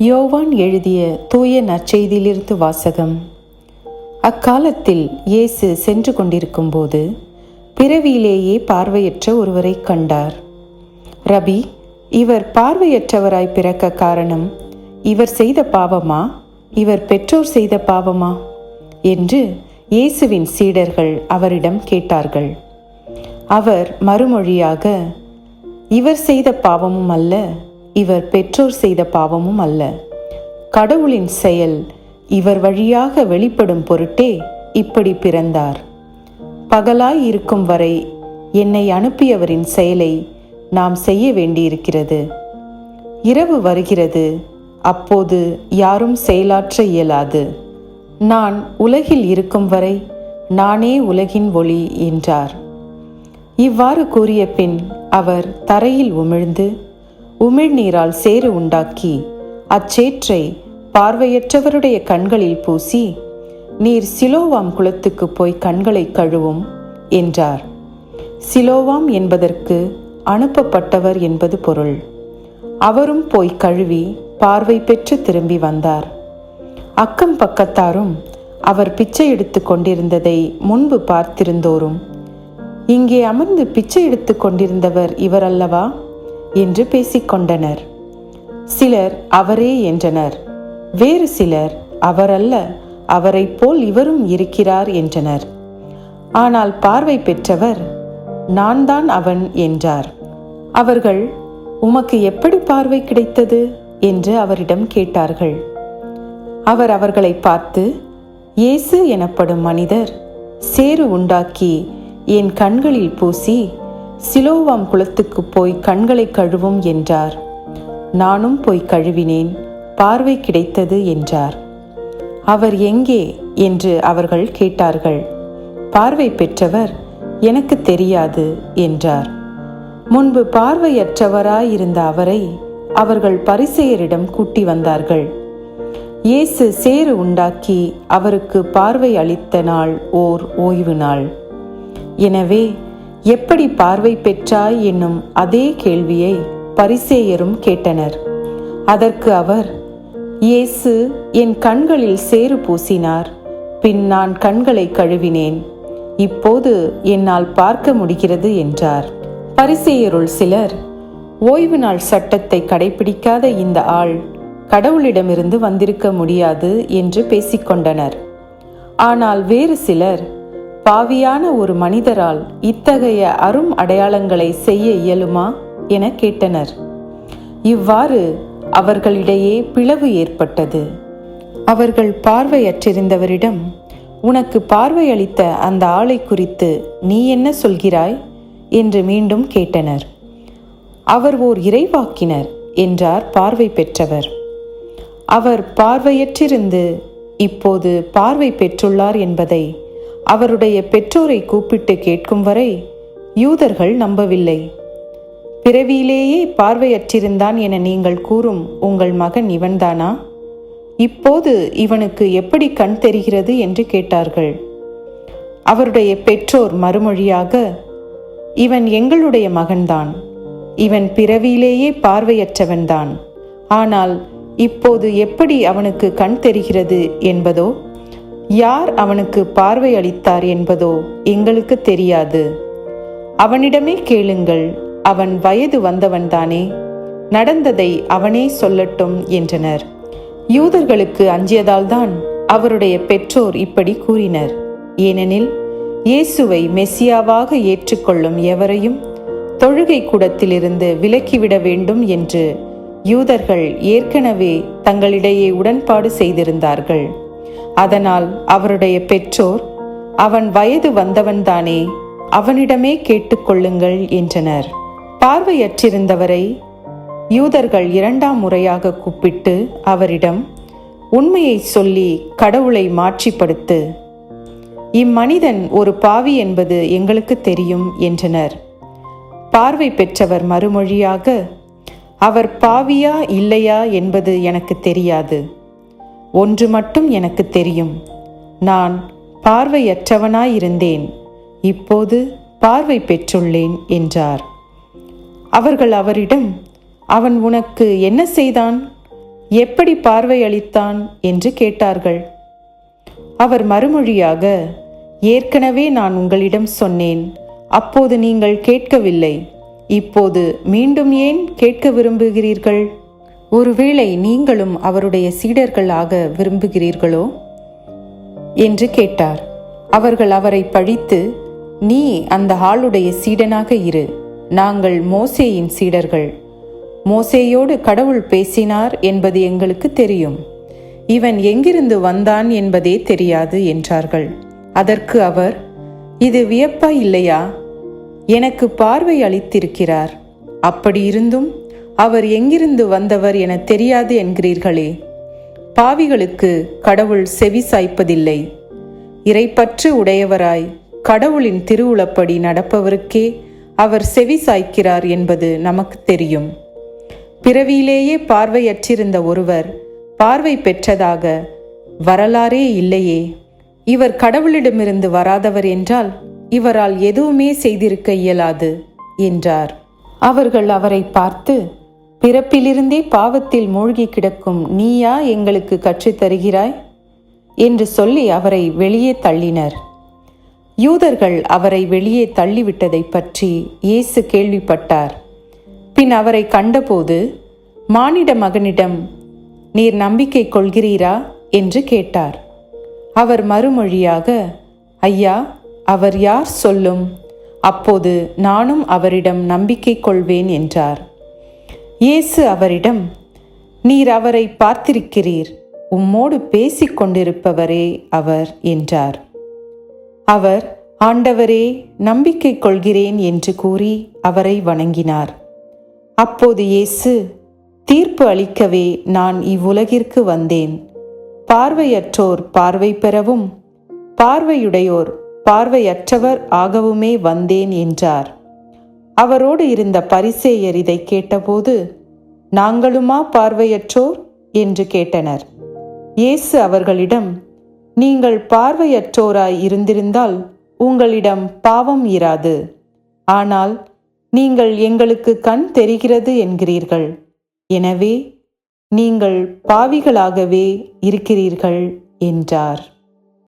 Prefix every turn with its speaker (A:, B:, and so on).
A: யோவான் எழுதிய தூய நற்செய்தியிலிருந்து வாசகம். அக்காலத்தில் இயேசு சென்று கொண்டிருக்கும்போது பிறவியிலேயே பார்வையற்ற ஒருவரை கண்டார். ரபி, இவர் பார்வையற்றவராய் பிறக்க காரணம் இவர் செய்த பாவமா, இவர் பெற்றோர் செய்த பாவமா என்று இயேசுவின் சீடர்கள் அவரிடம் கேட்டார்கள். அவர் மறுமொழியாக, இவர் செய்த பாவமும் அல்ல, இவர் பெற்றோர் செய்த பாவமும் அல்ல. கடவுளின் செயல் இவர் வழியாக வெளிப்படும் பொருட்டே இப்படி பிறந்தார். பகலாய் இருக்கும் வரை என்னை அனுப்பியவரின் செயலை நாம் செய்ய வேண்டியிருக்கிறது. இரவு வருகிறது, அப்போது யாரும் செயலாற்ற இயலாது. நான் உலகில் இருக்கும் வரை நானே உலகின் ஒளி என்றார். இவ்வாறு கூறிய பின் அவர் தரையில் உமிழ்ந்து உமிழ்நீரால் சேறு உண்டாக்கி அச்சேற்றை பார்வையற்றவருடைய கண்களில் பூசி, நீர் சிலோவாம் குளத்துக்கு போய் கண்களை கழுவும் என்றார். சிலோவாம் என்பதற்கு அனுப்பப்பட்டவர் என்பது பொருள். அவரும் போய் கழுவி பார்வை பெற்று திரும்பி வந்தார். அக்கம் பக்கத்தாரும் அவர் பிச்சை எடுத்து கொண்டிருந்ததை முன்பு பார்த்திருந்தோரும், இங்கே அமர்ந்து பிச்சை எடுத்து கொண்டிருந்தவர் இவர் அல்லவா என்று பேசிக்கொண்டனர். சிலர் அவரே என்றனர். வேறு சிலர் அவரல்ல, அவரைப் போல் இவரும் இருக்கிறார் என்றனர். ஆனால் பார்வை பெற்றவர் நான் தான் அவன் என்றார். அவர்கள், உமக்கு எப்படி பார்வை கிடைத்தது என்று அவரிடம் கேட்டார்கள். அவர் அவர்களை பார்த்து, இயேசு எனப்படும் மனிதர் சேறு உண்டாக்கி என் கண்களில் பூசி சிலோவாம் குளத்துக்கு போய் கண்களை கழுவும் என்றார். நானும் போய் கழுவினேன், பார்வை கிடைத்தது என்றார். அவர் எங்கே என்று அவர்கள் கேட்டார்கள். பார்வை பெற்றவர் எனக்கு தெரியாது என்றார். முன்பு பார்வையற்றவராயிருந்த அவரை அவர்கள் பரிசேயரிடம் கூட்டி வந்தார்கள். இயேசு சேறு உண்டாக்கி அவருக்கு பார்வை அளித்த நாள் ஓர் ஓய்வு நாள். எனவே எப்படி பார்வை பெற்றாய் என்னும் அதே கேள்வியை பரிசேயரும் கேட்டனர். அதற்கு அவர், இயேசு என் கண்களில் சேறு பூசினார், பின் நான் கண்களை கழுவினேன், இப்போது என்னால் பார்க்க முடிகிறது என்றார். பரிசேயருள் சிலர், ஓய்வு நாள் சட்டத்தை கடைபிடிக்காத இந்த ஆள் கடவுளிடமிருந்து வந்திருக்க முடியாது என்று பேசிக்கொண்டனர். ஆனால் வேறு சிலர், பாவியான ஒரு மனிதரால் இத்தகைய அரும் அடையாளங்களை செய்ய இயலுமா என கேட்டனர். இவ்வாறு அவர்களிடையே பிளவு ஏற்பட்டது. அவர்கள் பார்வையற்றிருந்தவரிடம், உனக்கு பார்வை அளித்த அந்த ஆளை குறித்து நீ என்ன சொல்கிறாய் என்று மீண்டும் கேட்டனர். அவர் ஓர் இறைவாக்கினர் என்றார் பார்வை பெற்றவர். அவர் பார்வையற்றிருந்து இப்போது பார்வை பெற்றுள்ளார் என்பதை அவருடைய பெற்றோரை கூப்பிட்டு கேட்கும் வரை யூதர்கள் நம்பவில்லை. பிறவியிலேயே பார்வையற்றிருந்தான் என நீங்கள் கூறும் உங்கள் மகன் இவன்தானா? இப்போது இவனுக்கு எப்படி கண் தெரிகிறது என்று கேட்டார்கள். அவருடைய பெற்றோர் மறுமொழியாக, இவன் எங்களுடைய மகன்தான், இவன் பிறவியிலேயே பார்வையற்றவன்தான், ஆனால் இப்போது எப்படி அவனுக்கு கண் தெரிகிறது என்பதோ, யார் அவனுக்கு பார்வை அளித்தார் என்பதோ எங்களுக்கு தெரியாது. அவனிடமே கேளுங்கள், அவன் வயது வந்தவன்தானே, நடந்ததை அவனே சொல்லட்டும் என்றனர். யூதர்களுக்கு அஞ்சியதால்தான் அவருடைய பெற்றோர் இப்படி கூறினர். ஏனெனில் இயேசுவை மெசியாவாக ஏற்றுக்கொள்ளும் எவரையும் தொழுகை கூடத்திலிருந்து விலக்கிவிட வேண்டும் என்று யூதர்கள் ஏற்கனவே தங்களிடையே உடன்பாடு செய்திருந்தார்கள். அதனால் அவருடைய பெற்றோர், அவன் வயது வந்தவன்தானே, அவனிடமே கேட்டுக்கொள்ளுங்கள் என்றனர். பார்வையற்றிருந்தவரை யூதர்கள் இரண்டாம் முறையாக கூப்பிட்டு அவரிடம், உண்மையை சொல்லி கடவுளை மாட்சிப்படுத்து, இம்மனிதன் ஒரு பாவி என்பது எங்களுக்கு தெரியும் என்றனர். பார்வை பெற்றவர் மறுமொழியாக, அவர் பாவியா இல்லையா என்பது எனக்கு தெரியாது. ஒன்று மட்டும் எனக்கு தெரியும், நான் பார்வையற்றவனாயிருந்தேன், இப்போது பார்வை பெற்றுள்ளேன் என்றார். அவர்கள் அவரிடம், அவன் உனக்கு என்ன செய்தான் எப்படி பார்வை அளித்தான் என்று கேட்டார்கள். அவர் மறுமொழியாக, ஏற்கனவே நான் உங்களிடம் சொன்னேன், அப்போது நீங்கள் கேட்கவில்லை. இப்போது மீண்டும் ஏன் கேட்க விரும்புகிறீர்கள்? ஒருவேளை நீங்களும் அவருடைய சீடர்கள் ஆக விரும்புகிறீர்களோ என்று கேட்டார். அவர்கள் அவரை பழித்து, நீ அந்த ஆளுடைய சீடனாக இரு, நாங்கள் மோசேயின் சீடர்கள். மோசேயோடு கடவுள் பேசினார் என்பது எங்களுக்கு தெரியும், இவன் எங்கிருந்து வந்தான் என்பதே தெரியாது என்றார்கள். அதற்கு அவர், இது வியப்பா இல்லையா? எனக்கு பார்வை அளித்திருக்கிறார், அப்படியிருந்தும் அவர் எங்கிருந்து வந்தவர் என தெரியாது என்கிறீர்களே. பாவிகளுக்கு கடவுள் செவி சாய்ப்பதில்லை. இறைப்பற்று உடையவராய் கடவுளின் திருவுளப்படி நடப்பவருக்கே அவர் செவி சாய்க்கிறார் என்பது நமக்கு தெரியும். பிறவியிலேயே பார்வையற்றிருந்த ஒருவர் பார்வை பெற்றதாக வரலாறே இல்லையே. இவர் கடவுளிடமிருந்து வராதவர் என்றால் இவரால் எதுவுமே செய்திருக்க இயலாது என்றார். அவர்கள் அவரை பார்த்து, பிறப்பிலிருந்தே பாவத்தில் மூழ்கி கிடக்கும் நீயா எங்களுக்கு கற்றுத் தருகிறாய் என்று சொல்லி அவரை வெளியே தள்ளினர். யூதர்கள் அவரை வெளியே தள்ளிவிட்டதை பற்றி இயேசு கேள்விப்பட்டார். பின் அவரை கண்டபோது, மானிட மகனிடம் நீர் நம்பிக்கை கொள்கிறீரா என்று கேட்டார். அவர் மறுமொழியாக, ஐயா, அவர் யார் சொல்லும், அப்போது நானும் அவரிடம் நம்பிக்கை கொள்வேன் என்றார். இயேசு அவரிடம், நீர் அவரை பார்த்திருக்கிறீர், உம்மோடு பேசிக் கொண்டிருப்பவரே அவர் என்றார். அவர், ஆண்டவரே, நம்பிக்கை கொள்கிறேன் என்று கூறி அவரை வணங்கினார். அப்போது இயேசு, தீர்ப்பு அளிக்கவே நான் இவ்வுலகிற்கு வந்தேன், பார்வையற்றோர் பார்வை பெறவும் பார்வையுடையோர் பார்வையற்றவர் ஆகவுமே வந்தேன் என்றார். அவரோடு இருந்த பரிசேயர் இதை கேட்டபோது, நாங்களுமா பார்வையற்றோர் என்று கேட்டனர். இயேசு அவர்களிடம், நீங்கள் பார்வையற்றோராய் இருந்திருந்தால் உங்களிடம் பாவம் இராது. ஆனால் நீங்கள் எங்களுக்கு கண் தெரிகிறது என்கிறீர்கள், எனவே நீங்கள் பாவிகளாகவே இருக்கிறீர்கள் என்றார்.